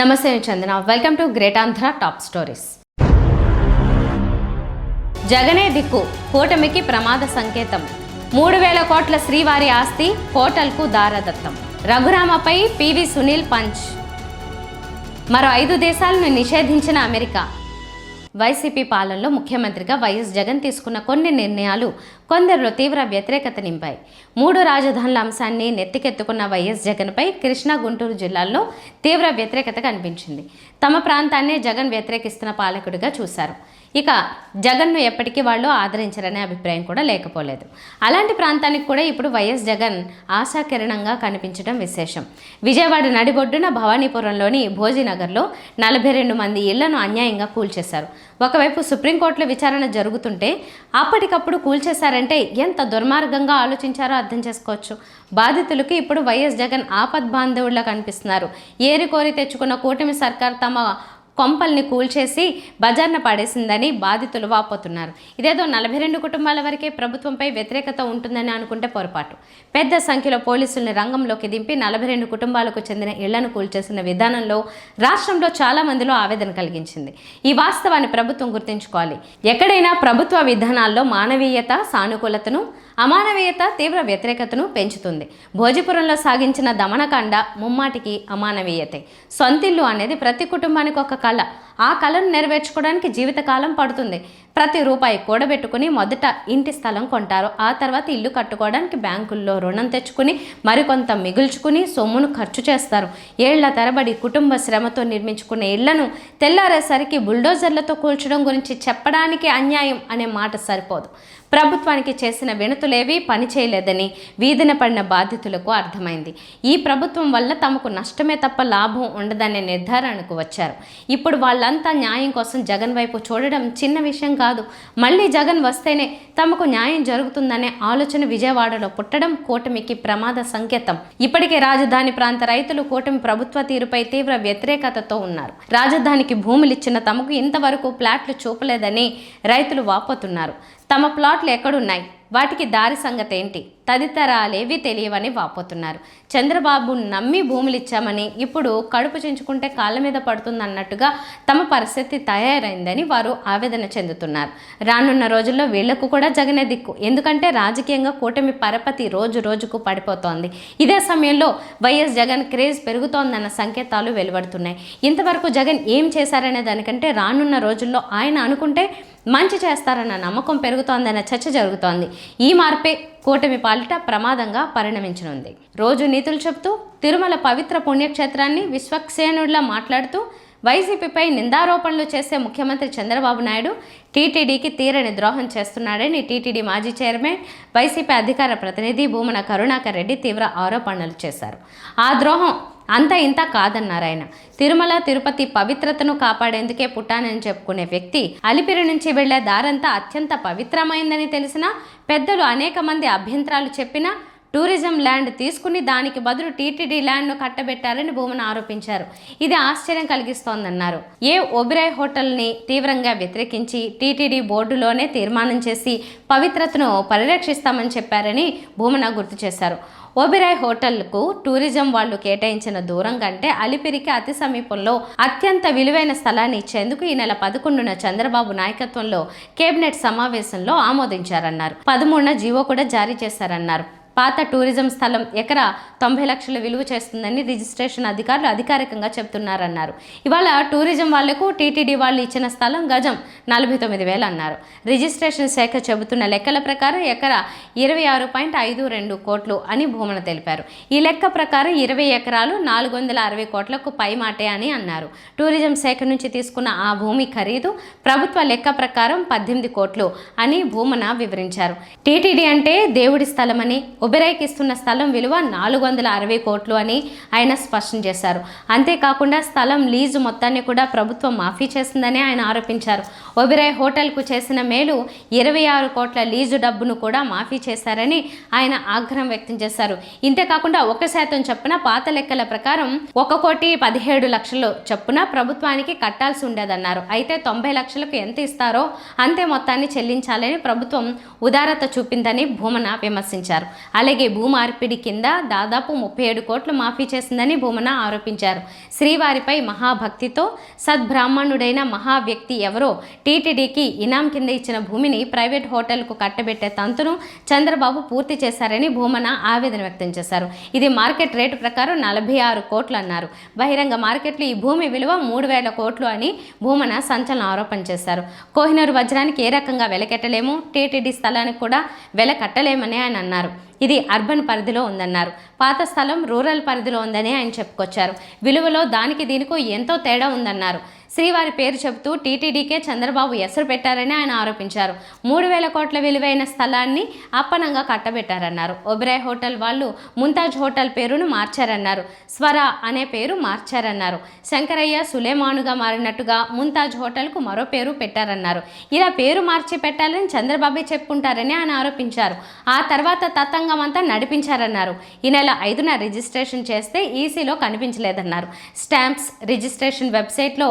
నమస్తే Chandana, welcome to great Andhra top stories. జగనే దిక్కు, కూటమికి ప్రమాద సంకేతం. 3,000 కోట్ల శ్రీవారి ఆస్తి హోటల్కు దారదత్తం. రఘురామపై పివి సునీల్ పంచ్. మరో 5 దేశాలను నిషేధించిన అమెరికా. వైసీపీ పాలనలో ముఖ్యమంత్రిగా వైఎస్ జగన్ తీసుకున్న కొన్ని నిర్ణయాలు కొందరిలో తీవ్ర వ్యతిరేకత నింపాయి. 3 రాజధానుల అంశాన్ని నెత్తికెత్తుకున్న వైఎస్ జగన్పై కృష్ణా, గుంటూరు జిల్లాల్లో తీవ్ర వ్యతిరేకత కనిపించింది. తమ ప్రాంతాన్నే జగన్ వ్యతిరేకిస్తున్న పాలకుడిగా చూశారు. ఇక జగన్ను ఎప్పటికీ వాళ్ళు ఆదరించరనే అభిప్రాయం కూడా లేకపోలేదు. అలాంటి ప్రాంతానికి కూడా ఇప్పుడు వైఎస్ జగన్ ఆశాకిరణంగా కనిపించడం విశేషం. విజయవాడ నడిబొడ్డున భవానీపురంలోని భోజీనగర్లో 42 మంది ఇళ్లను అన్యాయంగా కూల్చేశారు. ఒకవైపు సుప్రీంకోర్టులో విచారణ జరుగుతుంటే అప్పటికప్పుడు కూల్చేశారంటే ఎంత దుర్మార్గంగా ఆలోచించారో అర్థం చేసుకోవచ్చు. బాధితులకు ఇప్పుడు వైఎస్ జగన్ ఆపద్బాంధవుడిలా కనిపిస్తున్నారు. ఏరి కోరి తెచ్చుకున్న కూటమి సర్కార్ తమ కొంపల్ని కూల్చేసి బజార్న పడేసిందని బాధితులు వాపోతున్నారు. ఇదేదో 42 కుటుంబాల వరకే ప్రభుత్వంపై వ్యతిరేకత ఉంటుందని అనుకుంటే పొరపాటు. పెద్ద సంఖ్యలో పోలీసుల్ని రంగంలోకి దింపి 42 కుటుంబాలకు చెందిన ఇళ్లను కూల్చేసిన విధానంలో రాష్ట్రంలో చాలా మందిలో ఆవేదన కలిగించింది. ఈ వాస్తవాన్ని ప్రభుత్వం గుర్తుంచుకోవాలి. ఎక్కడైనా ప్రభుత్వ విధానాల్లో మానవీయత సానుకూలతను, అమానవీయత తీవ్ర వ్యతిరేకతను పెంచుతుంది. భోజపురంలో సాగించిన దమనకాండ ముమ్మాటికి అమానవీయతే. సొంతిల్లు అనేది ప్రతి కుటుంబానికి ఒక కళ. ఆ కళను నెరవేర్చుకోవడానికి జీవితకాలం పడుతుంది. ప్రతి రూపాయి కూడబెట్టుకుని మొదట ఇంటి స్థలం కొంటారు. ఆ తర్వాత ఇల్లు కట్టుకోవడానికి బ్యాంకుల్లో రుణం తెచ్చుకుని మరికొంత మిగుల్చుకుని సొమ్మును ఖర్చు చేస్తారు. ఏళ్ల తరబడి కుటుంబ శ్రమతో నిర్మించుకునే ఇళ్లను తెల్లారేసరికి బుల్డోజర్లతో కూల్చడం గురించి చెప్పడానికి అన్యాయం అనే మాట సరిపోదు. ప్రభుత్వానికి చేసిన వినతులేవీ పనిచేయలేదని వీధిన పడిన బాధితులకు అర్థమైంది. ఈ ప్రభుత్వం వల్ల తమకు నష్టమే తప్ప లాభం ఉండదనే నిర్ధారణకు వచ్చారు. ఇప్పుడు వాళ్ళంతా న్యాయం కోసం జగన్ వైపు చూడడం చిన్న విషయం కాదు. మళ్ళీ జగన్ వస్తేనే తమకు న్యాయం జరుగుతుందనే ఆలోచన విజయవాడలో పుట్టడం కూటమికి ప్రమాద సంకేతం. ఇప్పటికే రాజధాని ప్రాంత రైతులు కూటమి ప్రభుత్వ తీరుపై తీవ్ర వ్యతిరేకతతో ఉన్నారు. రాజధానికి భూములిచ్చిన తమకు ఇంతవరకు ప్లాట్లు చూపలేదని రైతులు వాపోతున్నారు. తమ ప్లాట్లు ఎక్కడున్నాయి, వాటికి దారి సంగతి ఏంటి తదితరాలేవి తెలియవని వాపోతున్నారు. చంద్రబాబు నమ్మి భూములిచ్చామని ఇప్పుడు కడుపు చించుకుంటే కాళ్ళ మీద పడుతుందన్నట్టుగా తమ పరిస్థితి తయారైందని వారు ఆవేదన చెందుతున్నారు. రానున్న రోజుల్లో వీళ్లకు కూడా జగనే దిక్కు. ఎందుకంటే రాజకీయంగా కూటమి పరపతి రోజు రోజుకు పడిపోతోంది. ఇదే సమయంలో వైఎస్ జగన్ క్రేజ్ పెరుగుతోందన్న సంకేతాలు వెలువడుతున్నాయి. ఇంతవరకు జగన్ ఏం చేశారనే దానికంటే రానున్న రోజుల్లో ఆయన అనుకుంటే మంచి చేస్తారన్న నమ్మకం పెరుగుతోందన్న చర్చ జరుగుతోంది. ఈ మార్పే కూటమి పాలిట ప్రమాదంగా పరిణమించనుంది. రోజు నీతులు చెబుతూ తిరుమల పవిత్ర పుణ్యక్షేత్రాన్ని విశ్వక్సేనుడిలా మాట్లాడుతూ వైసీపీపై నిందారోపణలు చేసే ముఖ్యమంత్రి చంద్రబాబు నాయుడు టీటీడీకి తీరని ద్రోహం చేస్తున్నాడని టీటీడీ మాజీ చైర్మన్, వైసీపీ అధికార ప్రతినిధి భూమన కరుణాకర్ రెడ్డి తీవ్ర ఆరోపణలు చేశారు. ఆ ద్రోహం అంత ఇంత కాదన్నారు ఆయన. తిరుమల తిరుపతి పవిత్రతను కాపాడేందుకే పుట్టానని చెప్పుకునే వ్యక్తి అలిపిరి నుంచి వెళ్లే దారంతా అత్యంత పవిత్రమైందని తెలిసినా పెద్దలు అనేక మంది అభ్యంతరాలు చెప్పినా టూరిజం ల్యాండ్ తీసుకుని దానికి బదులు టీటీడీ ల్యాండ్ను కట్టబెట్టారని భూమన ఆరోపించారు. ఇది ఆశ్చర్యం కలిగిస్తోందన్నారు. ఒబెరాయ్ హోటల్ని తీవ్రంగా వ్యతిరేకించి టీటీడీ బోర్డులోనే తీర్మానం చేసి పవిత్రతను పరిరక్షిస్తామని చెప్పారని భూమన గుర్తు చేశారు. ఒబెరాయ్ హోటల్కు టూరిజం వాళ్ళు కేటాయించిన దూరం కంటే అలిపిరికి అతి సమీపంలో అత్యంత విలువైన స్థలాన్ని ఇచ్చేందుకు ఈ నెల 11న చంద్రబాబు నాయకత్వంలో కేబినెట్ సమావేశంలో ఆమోదించారన్నారు. 13న జీవో కూడా జారీ చేశారన్నారు. పాత టూరిజం స్థలం ఎకరా 90 లక్షలు విలువ చేస్తుందని రిజిస్ట్రేషన్ అధికారులు అధికారికంగా చెబుతున్నారన్నారు. ఇవాళ టూరిజం వాళ్లకు టీటీడీ వాళ్ళు ఇచ్చిన స్థలం గజం 49,000 అన్నారు. రిజిస్ట్రేషన్ శాఖ చెబుతున్న లెక్కల ప్రకారం ఎకరా 26.52 కోట్లు అని భూమన తెలిపారు. ఈ లెక్క ప్రకారం 20 ఎకరాలు 460 కోట్లకు పై మాటే అని అన్నారు. టూరిజం శాఖ నుంచి తీసుకున్న ఆ భూమి ఖరీదు ప్రభుత్వ లెక్క ప్రకారం 18 కోట్లు అని భూమన వివరించారు. టీటీడీ అంటే దేవుడి స్థలమని, ఒబెరాయ్కి ఇస్తున్న స్థలం విలువ 460 కోట్లు అని ఆయన స్పష్టం చేశారు. అంతేకాకుండా స్థలం లీజు మొత్తాన్ని కూడా ప్రభుత్వం మాఫీ చేస్తుందని ఆయన ఆరోపించారు. ఒబెరాయ్ హోటల్కు చేసిన మేలు 26 కోట్ల లీజు డబ్బును కూడా మాఫీ చేశారని ఆయన ఆగ్రహం వ్యక్తం చేశారు. ఇంతేకాకుండా 1% చొప్పున పాత లెక్కల ప్రకారం 1,17,00,000 చొప్పున ప్రభుత్వానికి కట్టాల్సి ఉండేదన్నారు. అయితే 90 లక్షలకు ఎంత ఇస్తారో అంతే మొత్తాన్ని చెల్లించాలని ప్రభుత్వం ఉదారత చూపిందని భూమన విమర్శించారు. అలాగే భూ మార్పిడి కింద దాదాపు 37 కోట్లు మాఫీ చేసిందని భూమన ఆరోపించారు. శ్రీవారిపై మహాభక్తితో సద్బ్రాహ్మణుడైన మహా వ్యక్తి ఎవరో టీటీడీకి ఇనాం కింద ఇచ్చిన భూమిని ప్రైవేట్ హోటల్కు కట్టబెట్టే తంతును చంద్రబాబు పూర్తి చేశారని భూమన ఆవేదన వ్యక్తం చేశారు. ఇది మార్కెట్ రేటు ప్రకారం 46 కోట్లు అన్నారు. బహిరంగ మార్కెట్లో ఈ భూమి విలువ 3,000 కోట్లు అని భూమన సంచలన ఆరోపణ చేశారు. కోహినూరు వజ్రానికి ఏ రకంగా వెలకెట్టలేము, టీటీడీ స్థలానికి కూడా వెల కట్టలేమని ఆయన అన్నారు. ఇది అర్బన్ పరిధిలో ఉందన్నారు. పాత స్థలం రూరల్ పరిధిలో ఉందని ఆయన చెప్పుకొచ్చారు. విలువలో దానికి దీనికి ఎంతో తేడా ఉందన్నారు. శ్రీవారి పేరు చెబుతూ టీటీడీకే చంద్రబాబు ఎసరు పెట్టారని ఆయన ఆరోపించారు. 3,000 కోట్ల విలువైన స్థలాన్ని అప్పనంగా కట్టబెట్టారన్నారు. ఒబెరాయ్ హోటల్ వాళ్ళు ముంతాజ్ హోటల్ పేరును మార్చారన్నారు. స్వర అనే పేరు మార్చారన్నారు. శంకరయ్య సులేమానుగా మారినట్టుగా ముంతాజ్ హోటల్కు మరో పేరు పెట్టారన్నారు. ఇలా పేరు మార్చి పెట్టాలని చంద్రబాబే చెప్పుకుంటారని ఆయన ఆరోపించారు. ఆ తర్వాత తతంగం అంతా నడిపించారన్నారు. ఈ నెల 5న రిజిస్ట్రేషన్ చేస్తే ఈసీలో కనిపించలేదన్నారు. స్టాంప్స్ రిజిస్ట్రేషన్ వెబ్సైట్లో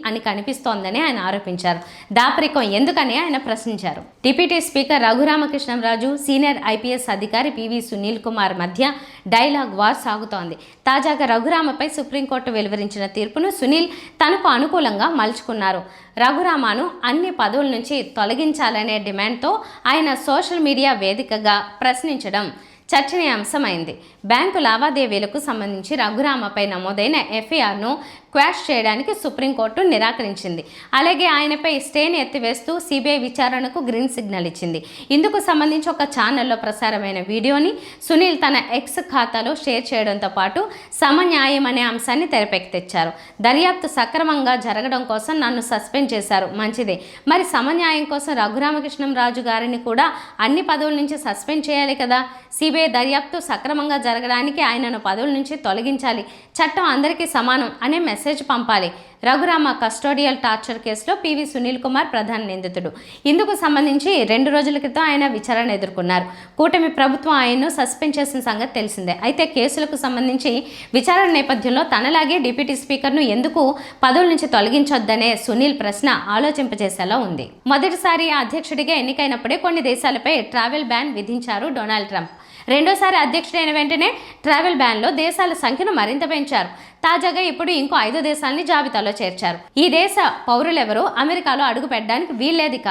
అని కనిపిస్తోందని ఆయన ఆరోపించారు. దాపరికం ఎందుకని ఆయన ప్రశ్నించారు. Deputy speaker Raghurama Krishnam Raju, senior IPS అధికారి పివి సునీల్ కుమార్ మధ్య డైలాగ్ వార్ సాగుతోంది. తాజాగా రఘురామపై సుప్రీంకోర్టు వెలువరించిన తీర్పును సునీల్ తనకు అనుకూలంగా మలుచుకున్నారు. రఘురామను అన్ని పదవుల నుంచి తొలగించాలనే డిమాండ్తో ఆయన సోషల్ మీడియా వేదికగా ప్రశ్నించడం చర్చనీయాంశమైంది. బ్యాంకు లావాదేవీలకు సంబంధించి రఘురామపై నమోదైన ఎఫ్ఐఆర్ను క్వాష్ చేయడానికి సుప్రీంకోర్టు నిరాకరించింది. అలాగే ఆయనపై స్టేని ఎత్తివేస్తూ సిబిఐ విచారణకు గ్రీన్ సిగ్నల్ ఇచ్చింది. ఇందుకు సంబంధించి ఒక ఛానల్లో ప్రసారమైన వీడియోని సునీల్ తన ఎక్స్ ఖాతాలో షేర్ చేయడంతో పాటు సమన్యాయం అనే అంశాన్ని తెరపైకి తెచ్చారు. దర్యాప్తు సక్రమంగా జరగడం కోసం నన్ను సస్పెండ్ చేశారు, మంచిదే. మరి సమన్యాయం కోసం రఘురామకృష్ణంరాజు గారిని కూడా అన్ని పదవుల నుంచి సస్పెండ్ చేయాలి కదా. సిబిఐ దర్యాప్తు సక్రమంగా జరగడానికి ఆయనను పదవుల నుంచి తొలగించాలి. చట్టం అందరికీ సమానం అనే మెసేజ్ పంపాలి. రఘురామ కస్టోడియల్ టార్చర్ కేసులో పివి సునీల్ కుమార్ ప్రధాన నిందితుడు. ఇందుకు సంబంధించి 2 రోజుల క్రితం ఆయన విచారణ ఎదుర్కొన్నారు. కూటమి ప్రభుత్వం ఆయన్ను సస్పెండ్ చేసిన సంగతి తెలిసిందే. అయితే కేసులకు సంబంధించి విచారణ నేపథ్యంలో తనలాగే డిప్యూటీ స్పీకర్ను ఎందుకు పదవుల నుంచి తొలగించొద్దనే సునీల్ ప్రశ్న ఆలోచింపజేసేలా ఉంది. మొదటిసారి అధ్యక్షుడిగా ఎన్నికైనప్పుడే కొన్ని దేశాలపై ట్రావెల్ బ్యాన్ విధించారు డొనాల్డ్ ట్రంప్. రెండోసారి అధ్యక్షుడైన వెంటనే ట్రావెల్ బ్యాన్లో దేశాల సంఖ్యను మరింత పెంచారు. తాజాగా ఇప్పుడు ఇంకో 5 దేశాలని జాబితాలో చేర్చారు. ఈ దేశ పౌరులెవరూ అమెరికాలో అడుగు పెట్టడానికి వీల్లేదిక.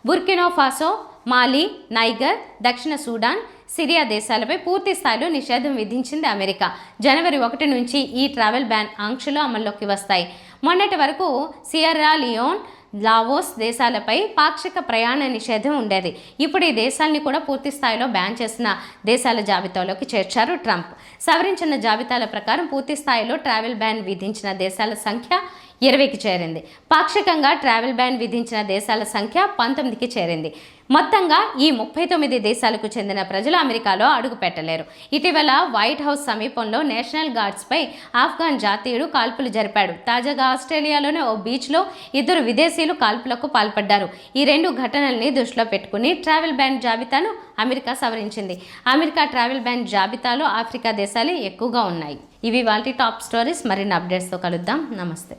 బుర్కినో ఫాసో, మాలి, నైగర్, దక్షిణ సూడాన్, సిరియా దేశాలపై పూర్తి స్థాయిలో నిషేధం విధించింది అమెరికా. జనవరి 1 నుంచి ఈ ట్రావెల్ బ్యాన్ ఆంక్షలు అమల్లోకి వస్తాయి. మొన్నటి వరకు సియర్రా లియోన్, లావోస్ దేశాలపై పాక్షిక ప్రయాణ నిషేధం ఉండేది. ఇప్పుడు ఈ దేశాలని కూడా పూర్తి స్థాయిలో బ్యాన్ చేసిన దేశాల జాబితాలోకి చేర్చారు ట్రంప్. సవరించిన జాబితాల ప్రకారం పూర్తి స్థాయిలో ట్రావెల్ బ్యాన్ విధించిన దేశాల సంఖ్య 20కి చేరింది. పాక్షికంగా ట్రావెల్ బ్యాన్ విధించిన దేశాల సంఖ్య 19కి చేరింది. మొత్తంగా ఈ 39 దేశాలకు చెందిన ప్రజలు అమెరికాలో అడుగు పెట్టలేరు. ఇటీవల వైట్ హౌస్ సమీపంలో నేషనల్ గార్డ్స్పై ఆఫ్ఘన్ జాతీయుడు కాల్పులు జరిపాడు. తాజాగా ఆస్ట్రేలియాలోని ఓ బీచ్లో 2 విదేశీయులు కాల్పులకు పాల్పడ్డారు. ఈ 2 ఘటనల్ని దృష్టిలో పెట్టుకుని ట్రావెల్ బ్యాన్ జాబితాను అమెరికా సవరించింది. అమెరికా ట్రావెల్ బ్యాన్ జాబితాలో ఆఫ్రికా దేశాలే ఎక్కువగా ఉన్నాయి. ఇవి వాటి టాప్ స్టోరీస్. మరిన్ని అప్డేట్స్తో కలుద్దాం. నమస్తే.